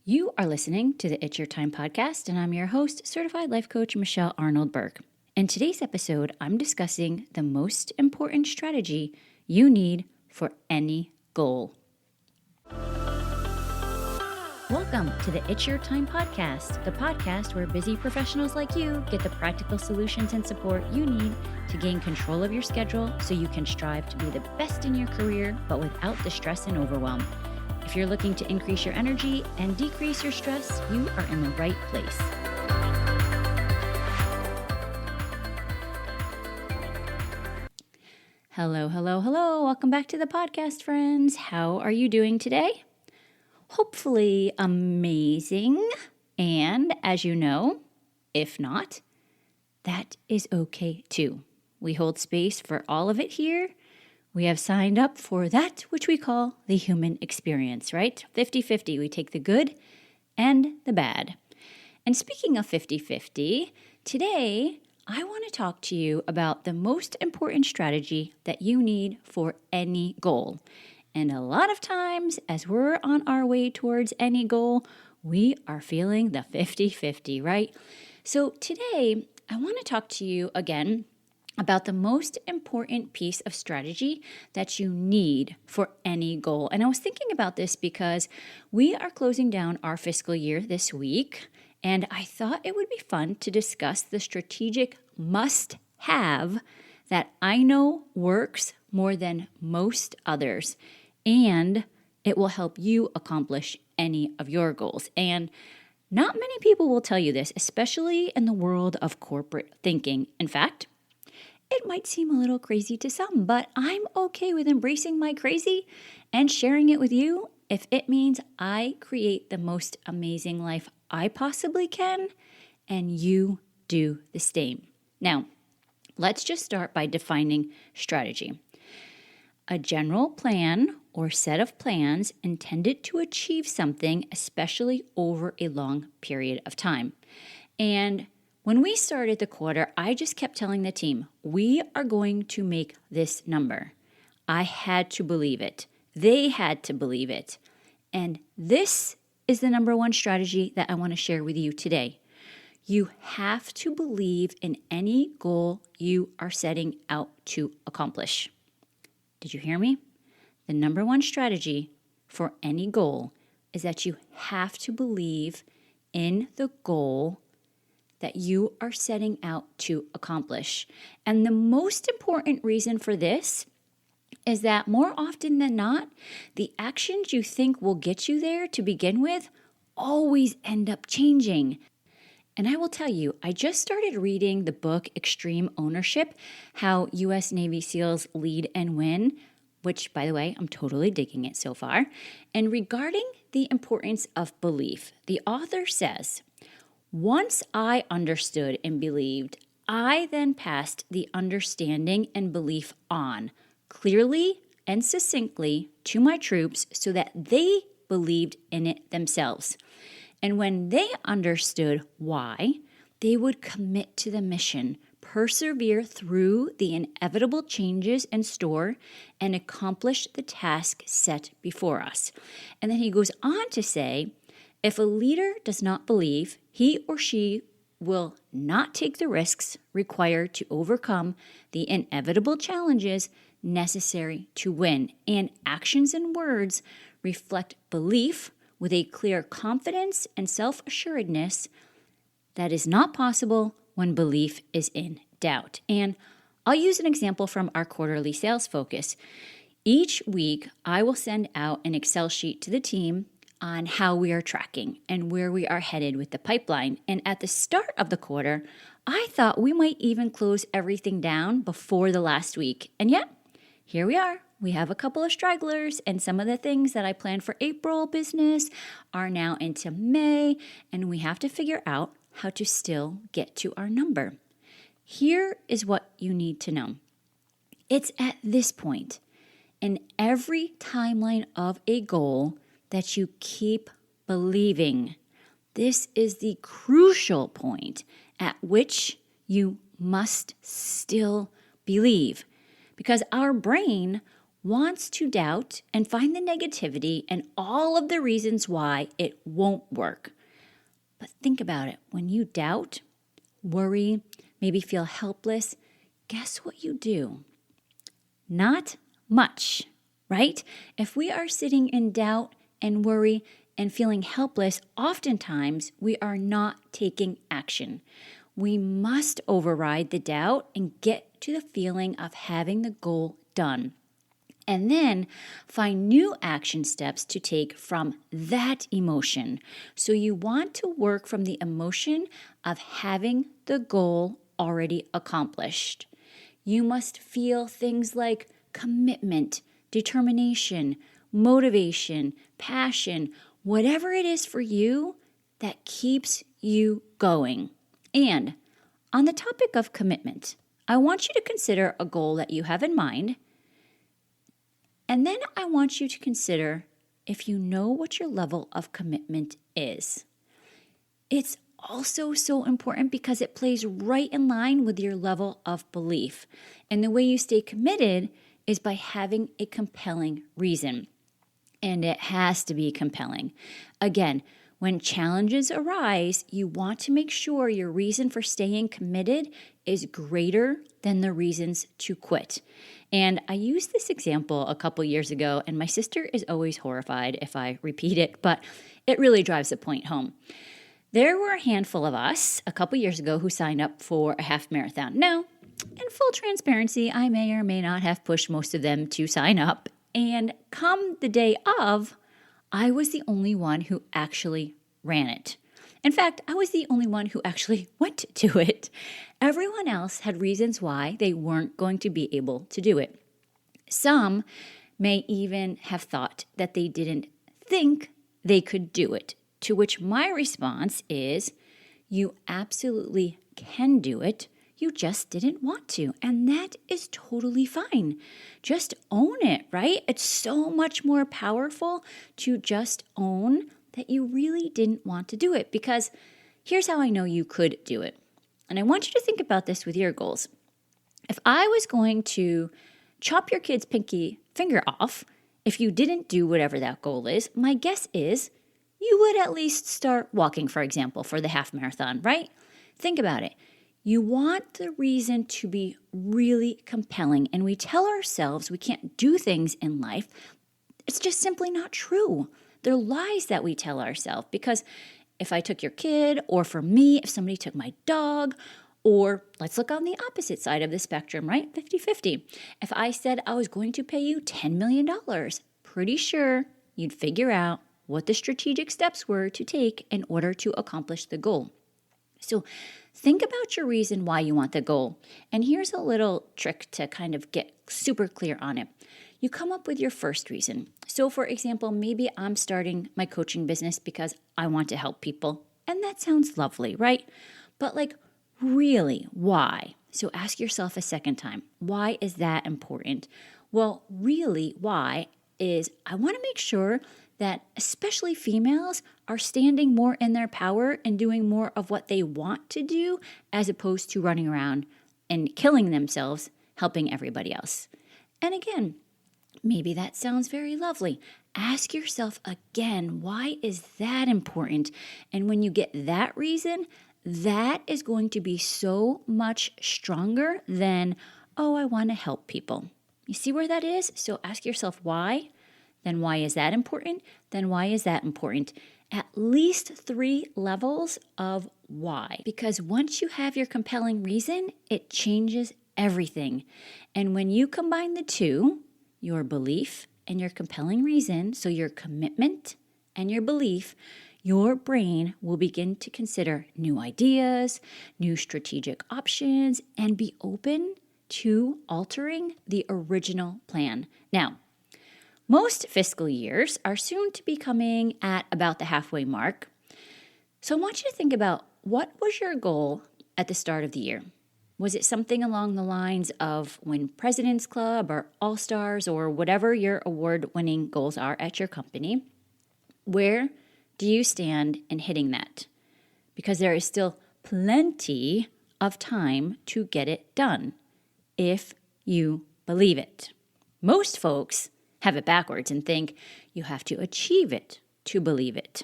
You are listening to the It's Your Time podcast, and I'm your host, Certified Life Coach Michelle Arnold Burke. In today's episode, I'm discussing the most important strategy you need for any goal. Welcome to the It's Your Time podcast, the podcast where busy professionals like you get the practical solutions and support you need to gain control of your schedule so you can strive to be the best in your career, but without the stress and overwhelm. If you're looking to increase your energy and decrease your stress, you are in the right place. Hello. Welcome back to the podcast, friends. How are you doing today? Hopefully amazing. And as you know, if not, that is okay too. We hold space for all of it here. We have signed up for that which we call the human experience, right? 50-50. We take the good and the bad. And speaking of 50-50, today I want to talk to you about the most important strategy that you need for any goal. And a lot of times, as we're on our way towards any goal, we are feeling the 50-50, right? So today, I want to talk to you again about the most important piece of strategy that you need for any goal. And I was thinking about this because we are closing down our fiscal year this week, and I thought it would be fun to discuss the strategic must-have that I know works more than most others, and it will help you accomplish any of your goals. And not many people will tell you this, especially in the world of corporate thinking. In fact, it might seem a little crazy to some, but I'm okay with embracing my crazy and sharing it with you if it means I create the most amazing life I possibly can, and you do the same. Now, let's just start by defining strategy. A general plan or set of plans intended to achieve something, especially over a long period of time. And when we started the quarter, I just kept telling the team, we are going to make this number. I had to believe it. They had to believe it. And this is the number one strategy that I want to share with you today. You have to believe in any goal you are setting out to accomplish. Did you hear me? The number one strategy for any goal is that you have to believe in the goal that you are setting out to accomplish. And the most important reason for this is that more often than not, the actions you think will get you there to begin with always end up changing. And I will tell you, I just started reading the book Extreme Ownership, How U.S. Navy SEALs Lead and Win, which, by the way, I'm totally digging it so far. And regarding the importance of belief, the author says, once I understood and believed, I then passed the understanding and belief on clearly and succinctly to my troops so that they believed in it themselves. And when they understood why, they would commit to the mission, persevere through the inevitable changes in store, and accomplish the task set before us. And then he goes on to say, if a leader does not believe, he or she will not take the risks required to overcome the inevitable challenges necessary to win. And actions and words reflect belief with a clear confidence and self-assuredness that is not possible when belief is in doubt. And I'll use an example from our quarterly sales focus. Each week, I will send out an Excel sheet to the team on how we are tracking and where we are headed with the pipeline. And at the start of the quarter, I thought we might even close everything down before the last week. And yet, here we are. We have a couple of stragglers, and some of the things that I planned for April business are now into May, and we have to figure out how to still get to our number. Here is what you need to know. It's at this point in every timeline of a goal that you keep believing. This is the crucial point at which you must still believe, because our brain wants to doubt and find the negativity and all of the reasons why it won't work. But think about it. When you doubt, worry, maybe feel helpless, guess what you do? Not much, right? If we are sitting in doubt and worry and feeling helpless, oftentimes we are not taking action. We must override the doubt and get to the feeling of having the goal done. And then find new action steps to take from that emotion. So you want to work from the emotion of having the goal already accomplished. You must feel things like commitment, determination, motivation, passion, whatever it is for you that keeps you going. And on the topic of commitment, I want you to consider a goal that you have in mind. And then I want you to consider if you know what your level of commitment is. It's also so important because it plays right in line with your level of belief. And the way you stay committed is by having a compelling reason. And it has to be compelling. Again, when challenges arise, you want to make sure your reason for staying committed is greater than the reasons to quit. And I used this example a couple years ago, and my sister is always horrified if I repeat it, but it really drives the point home. There were a handful of us a couple years ago who signed up for a half marathon. Now, in full transparency, I may or may not have pushed most of them to sign up. And come the day of, I was the only one who actually ran it. In fact, I was the only one who actually went to it. Everyone else had reasons why they weren't going to be able to do it. Some may even have thought that they didn't think they could do it, to which my response is, you absolutely can do it. You just didn't want to. And that is totally fine. Just own it, right? It's so much more powerful to just own that you really didn't want to do it, because here's how I know you could do it. And I want you to think about this with your goals. If I was going to chop your kid's pinky finger off, if you didn't do whatever that goal is, my guess is you would at least start walking, for example, for the half marathon, right? Think about it. You want the reason to be really compelling, and we tell ourselves we can't do things in life. It's just simply not true. They're lies that we tell ourselves, because if I took your kid, or for me, if somebody took my dog, or let's look on the opposite side of the spectrum, right? 50-50. If I said I was going to pay you $10 million, pretty sure you'd figure out what the strategic steps were to take in order to accomplish the goal. So think about your reason why you want the goal. And here's a little trick to kind of get super clear on it. You come up with your first reason. So for example, maybe I'm starting my coaching business because I want to help people. And that sounds lovely, right? But really, why? So ask yourself a second time, why is that important? Well, really, why is I want to make sure that especially females are standing more in their power and doing more of what they want to do, as opposed to running around and killing themselves helping everybody else. And again, maybe that sounds very lovely. Ask yourself again, why is that important? And when you get that reason, that is going to be so much stronger than, oh, I want to help people. You see where that is? So ask yourself why. Then why is that important? Then why is that important? At least 3 levels of why. Because once you have your compelling reason, it changes everything. And when you combine the two, your belief and your compelling reason, so your commitment and your belief, your brain will begin to consider new ideas, new strategic options, and be open to altering the original plan. Now, most fiscal years are soon to be coming at about the halfway mark. So I want you to think about, what was your goal at the start of the year? Was it something along the lines of win President's Club or All-Stars or whatever your award-winning goals are at your company? Where do you stand in hitting that? Because there is still plenty of time to get it done if you believe it. Most folks have it backwards and think you have to achieve it to believe it.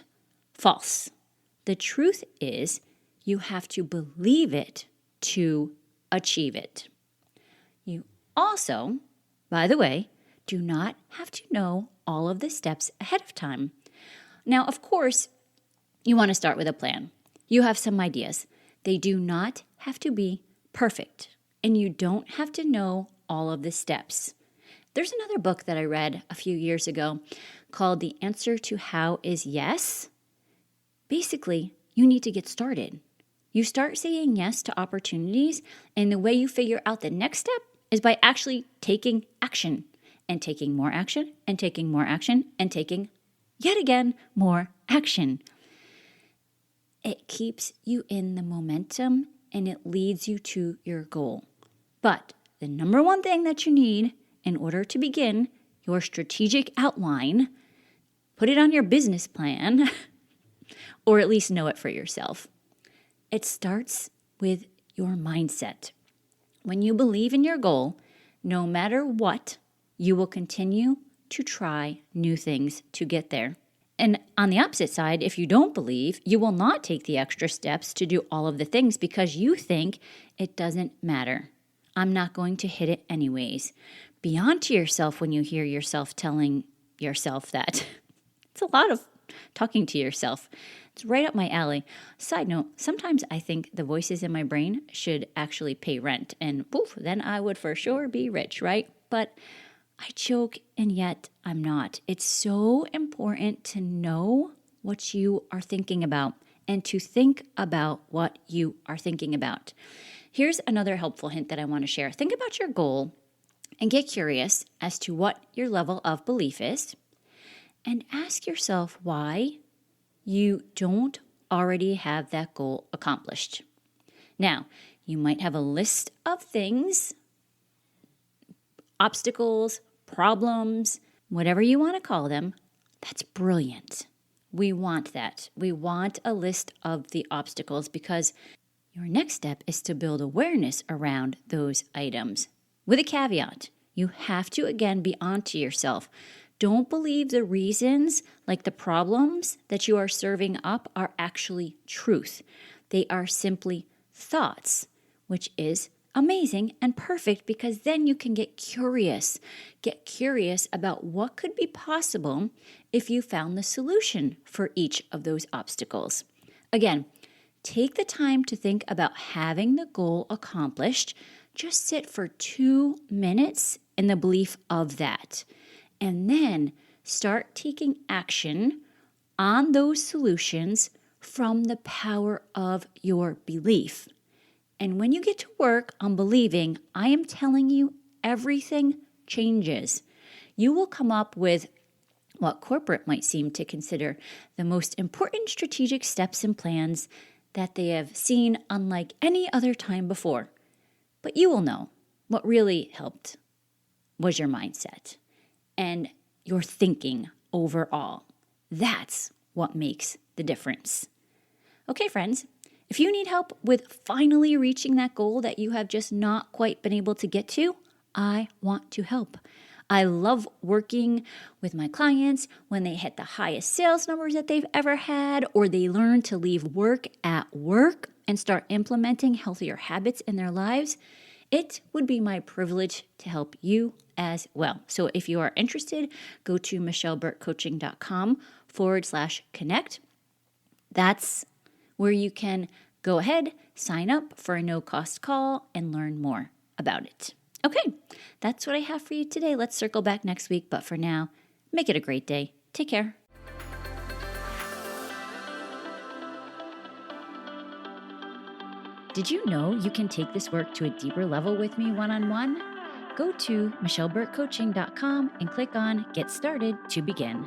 False. The truth is you have to believe it to achieve it. You also, by the way, do not have to know all of the steps ahead of time. Now, of course, you want to start with a plan. You have some ideas. They do not have to be perfect, and you don't have to know all of the steps. There's another book that I read a few years ago called The Answer to How is Yes. Basically, you need to get started. You start saying yes to opportunities, and the way you figure out the next step is by actually taking action and taking more action and taking more action and taking, yet again, more action. It keeps you in the momentum and it leads you to your goal. But the number one thing that you need in order to begin your strategic outline, put it on your business plan, or at least know it for yourself. It starts with your mindset. When you believe in your goal, no matter what, you will continue to try new things to get there. And on the opposite side, if you don't believe, you will not take the extra steps to do all of the things because you think it doesn't matter. I'm not going to hit it anyways. Be on to yourself when you hear yourself telling yourself that. It's a lot of talking to yourself. It's right up my alley. Side note, sometimes I think the voices in my brain should actually pay rent, and poof, then I would for sure be rich, right? But I joke, and yet I'm not. It's so important to know what you are thinking about and to think about what you are thinking about. Here's another helpful hint that I want to share. Think about your goal and get curious as to what your level of belief is, and ask yourself why you don't already have that goal accomplished. Now, you might have a list of things, obstacles, problems, whatever you want to call them. That's brilliant. We want that. We want a list of the obstacles because your next step is to build awareness around those items. With a caveat, you have to again be onto yourself. Don't believe the reasons, like the problems that you are serving up, are actually truth. They are simply thoughts, which is amazing and perfect because then you can get curious. Get curious about what could be possible if you found the solution for each of those obstacles. Again, take the time to think about having the goal accomplished. Just sit for 2 minutes in the belief of that. And then start taking action on those solutions from the power of your belief. And when you get to work on believing, I am telling you, everything changes. You will come up with what corporate might seem to consider the most important strategic steps and plans that they have seen unlike any other time before. But you will know what really helped was your mindset and your thinking overall. That's what makes the difference. Okay, friends, if you need help with finally reaching that goal that you have just not quite been able to get to, I want to help. I love working with my clients when they hit the highest sales numbers that they've ever had, or they learn to leave work at work and start implementing healthier habits in their lives. It would be my privilege to help you as well. So if you are interested, go to michelleburkecoaching.com/connect. That's where you can go ahead, sign up for a no-cost call, and learn more about it. Okay, that's what I have for you today. Let's circle back next week, but for now, make it a great day. Take care. Did you know you can take this work to a deeper level with me one-on-one? Go to michelleburkecoaching.com and click on Get Started to begin.